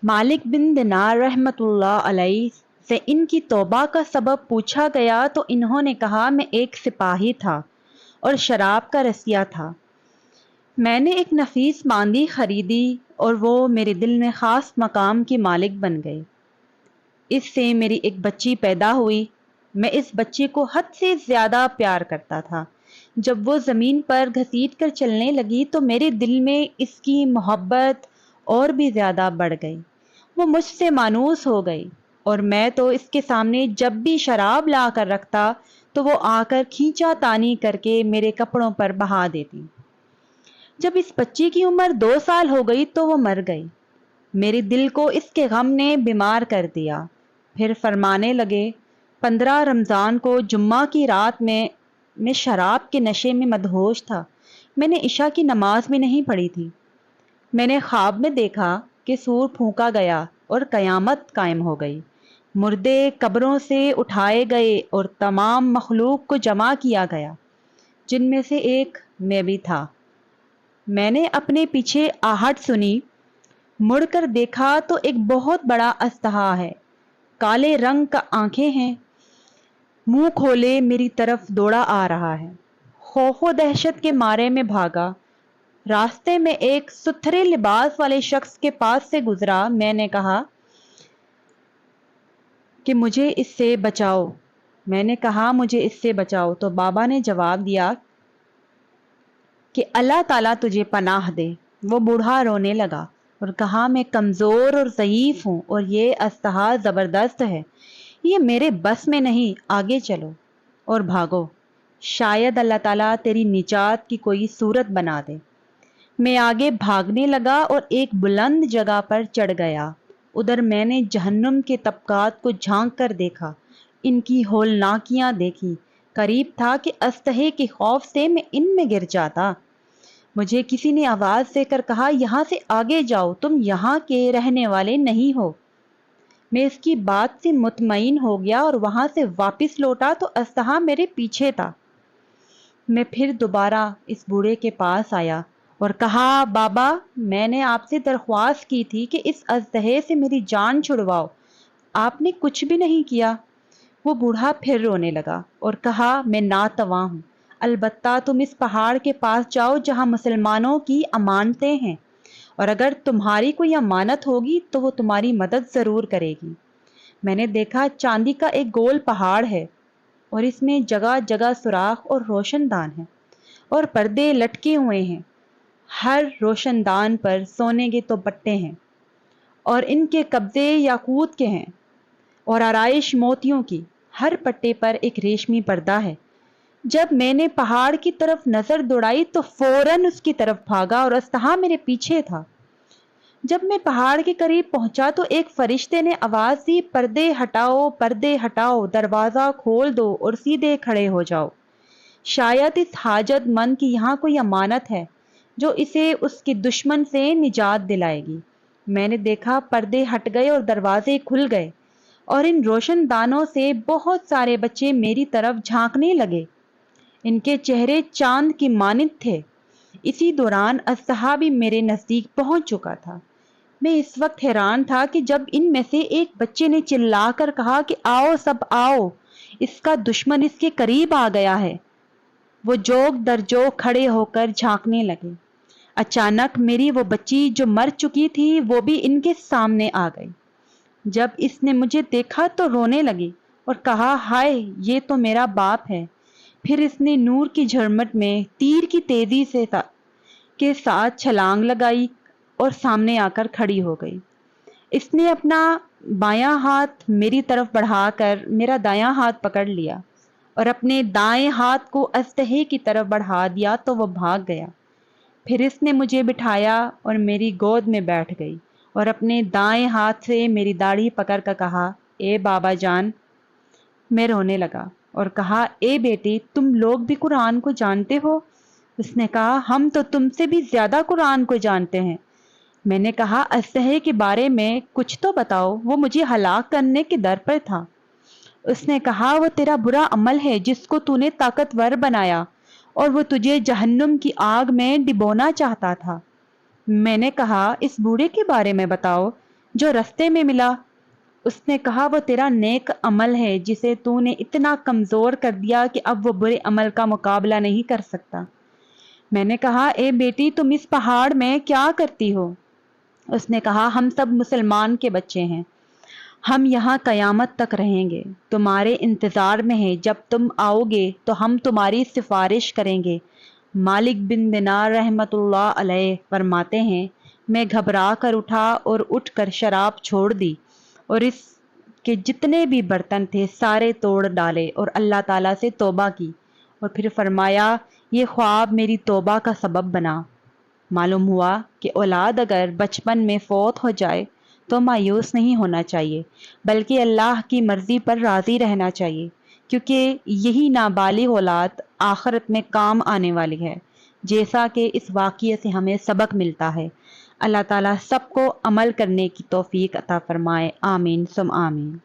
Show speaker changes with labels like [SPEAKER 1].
[SPEAKER 1] मालिक बिन दिनार रहमतुल्लाह अलैह से इनकी तौबा का सबब पूछा गया तो इन्होंने कहा, मैं एक सिपाही था और शराब का रसिया था। मैंने एक नफीस मांदी खरीदी और वो मेरे दिल में ख़ास मकाम की मालिक बन गई। इससे मेरी एक बच्ची पैदा हुई। मैं इस बच्चे को हद से ज़्यादा प्यार करता था। जब वो ज़मीन पर घसीट कर चलने लगी तो मेरे दिल में इसकी मोहब्बत और भी ज़्यादा बढ़ गई। वो मुझसे मानूस हो गई और मैं तो इसके सामने जब भी शराब ला कर रखता तो वो आकर खींचा तानी करके मेरे कपड़ों पर बहा देती। जब इस बच्ची की उम्र 2 साल हो गई तो वो मर गई। मेरे दिल को इसके गम ने बीमार कर दिया। फिर फरमाने लगे, 15 रमज़ान को जुम्मा की रात में मैं शराब के नशे में मदहोश था। मैंने इशा की नमाज भी नहीं पढ़ी थी। मैंने ख्वाब में देखा कि सूर फूंका गया और कयामत कायम हो गई। मुर्दे कब्रों से उठाए गए और तमाम मखलूक को जमा किया गया, जिनमें से एक मैं भी था। मैंने अपने पीछे आहट सुनी। मुड़कर देखा तो एक बहुत बड़ा अस्तहा है। काले रंग का आंखें हैं, मुंह खोले मेरी तरफ दौड़ा आ रहा है। खौफो दहशत के मारे में भागा। रास्ते में एक सुथरे लिबास वाले शख्स के पास से गुजरा। मैंने कहा कि मुझे इससे बचाओ। मैंने कहा मुझे इससे बचाओ तो बाबा ने जवाब दिया कि अल्लाह ताला तुझे पनाह दे। वो बूढ़ा रोने लगा और कहा, मैं कमज़ोर और ज़ईफ़ हूँ और ये अस्तहा ज़बरदस्त है, ये मेरे बस में नहीं, आगे चलो और भागो, शायद अल्लाह ताला तेरी निजात की कोई सूरत बना दे। मैं आगे भागने लगा और एक बुलंद जगह पर चढ़ गया। उधर मैंने जहन्नुम के तबकात को झांक कर देखा, इनकी होलनाकियां देखी। करीब था कि अस्तहे के खौफ से मैं इनमें गिर जाता। मुझे किसी ने आवाज देकर कहा, यहाँ से आगे जाओ, तुम यहाँ के रहने वाले नहीं हो। मैं इसकी बात से मुतमईन हो गया और वहां से वापस लौटा तो अस्तहा मेरे पीछे था। मैं फिर दोबारा इस बूढ़े के पास आया और कहा, बाबा, मैंने आपसे दरख्वास्त की थी कि इस अजदहे से मेरी जान छुड़वाओ, आपने कुछ भी नहीं किया। वो बूढ़ा फिर रोने लगा और कहा, मैं नातवा हूँ, अलबत्ता तुम इस पहाड़ के पास जाओ जहाँ मुसलमानों की अमानतें हैं, और अगर तुम्हारी कोई अमानत होगी तो वो तुम्हारी मदद ज़रूर करेगी। मैंने देखा चांदी का एक गोल पहाड़ है और इसमें जगह जगह सुराख और रोशनदान है और पर्दे लटके हुए हैं। हर रोशनदान पर सोने के तो पट्टे हैं और इनके कब्जे याकूत के हैं और आराइश मोतियों की। हर पट्टे पर एक रेशमी पर्दा है। जब मैंने पहाड़ की तरफ नजर दौड़ाई तो फौरन उसकी तरफ भागा और अस्तहा मेरे पीछे था। जब मैं पहाड़ के करीब पहुंचा तो एक फरिश्ते ने आवाज दी, पर्दे हटाओ, दरवाजा खोल दो और सीधे खड़े हो जाओ। शायद इस हाजतमंद की यहाँ कोई अमानत है जो इसे उसके दुश्मन से निजात दिलाएगी। मैंने देखा पर्दे हट गए और दरवाजे खुल गए और इन रोशनदानों से बहुत सारे बच्चे मेरी तरफ झांकने लगे। इनके चेहरे चांद की मानिंद थे। इसी दौरान अस्तहा भी मेरे नजदीक पहुंच चुका था। मैं इस वक्त हैरान था कि जब इनमें से एक बच्चे ने चिल्लाकर कहा कि आओ सब आओ, इसका दुश्मन इसके करीब आ गया है। वो जोग दर जोग खड़े होकर झांकने लगे। अचानक मेरी वो बच्ची जो मर चुकी थी वो भी इनके सामने आ गई। जब इसने मुझे देखा तो रोने लगी और कहा, हाय, ये तो मेरा बाप है। फिर इसने नूर की झरमट में तीर की तेजी से के साथ छलांग लगाई और सामने आकर खड़ी हो गई। इसने अपना बायां हाथ मेरी तरफ बढ़ाकर मेरा दायां हाथ पकड़ लिया और अपने दाएं हाथ को अस्तहे की तरफ बढ़ा दिया तो वो भाग गया। फिर इसने मुझे बिठाया और मेरी गोद में बैठ गई और अपने दाएं हाथ से मेरी दाढ़ी पकड़ कर कहा, ए बाबा जान। मैं रोने लगा और कहा, ए बेटी, तुम लोग भी कुरान को जानते हो? उसने कहा, हम तो तुमसे भी ज्यादा कुरान को जानते हैं। मैंने कहा, अस्तहे के बारे में कुछ तो बताओ, वो मुझे हलाक करने के दर पर था। उसने कहा, वो तेरा बुरा अमल है जिसको तूने ताकतवर बनाया और वो तुझे जहन्नुम की आग में डिबोना चाहता था। मैंने कहा, इस बूढ़े के बारे में बताओ। جو رستے میں ملا، اس نے کہا وہ تیرا نیک عمل ہے جسے تو نے اتنا کمزور کر دیا کہ اب وہ برے عمل کا مقابلہ نہیں کر سکتا۔ میں نے کہا اے بیٹی تم اس پہاڑ میں کیا کرتی ہو؟ اس نے کہا ہم سب مسلمان کے بچے ہیں، ہم یہاں قیامت تک رہیں گے، تمہارے انتظار میں ہیں، جب تم آؤ گے تو ہم تمہاری سفارش کریں گے۔ مالک بن دینار رحمۃ اللہ علیہ فرماتے ہیں میں گھبرا کر اٹھا اور اٹھ کر شراب چھوڑ دی اور اس کے جتنے بھی برتن تھے سارے توڑ ڈالے اور اللہ تعالیٰ سے توبہ کی، اور پھر فرمایا یہ خواب میری توبہ کا سبب بنا۔ معلوم ہوا کہ اولاد اگر بچپن میں فوت ہو جائے تو مایوس نہیں ہونا چاہیے، بلکہ اللہ کی مرضی پر راضی رہنا چاہیے، کیونکہ یہی نابالغ اولاد آخرت میں کام آنے والی ہے، جیسا کہ اس واقعے سے ہمیں سبق ملتا ہے۔ اللہ تعالیٰ سب کو عمل کرنے کی توفیق عطا فرمائے، آمین ثم آمین۔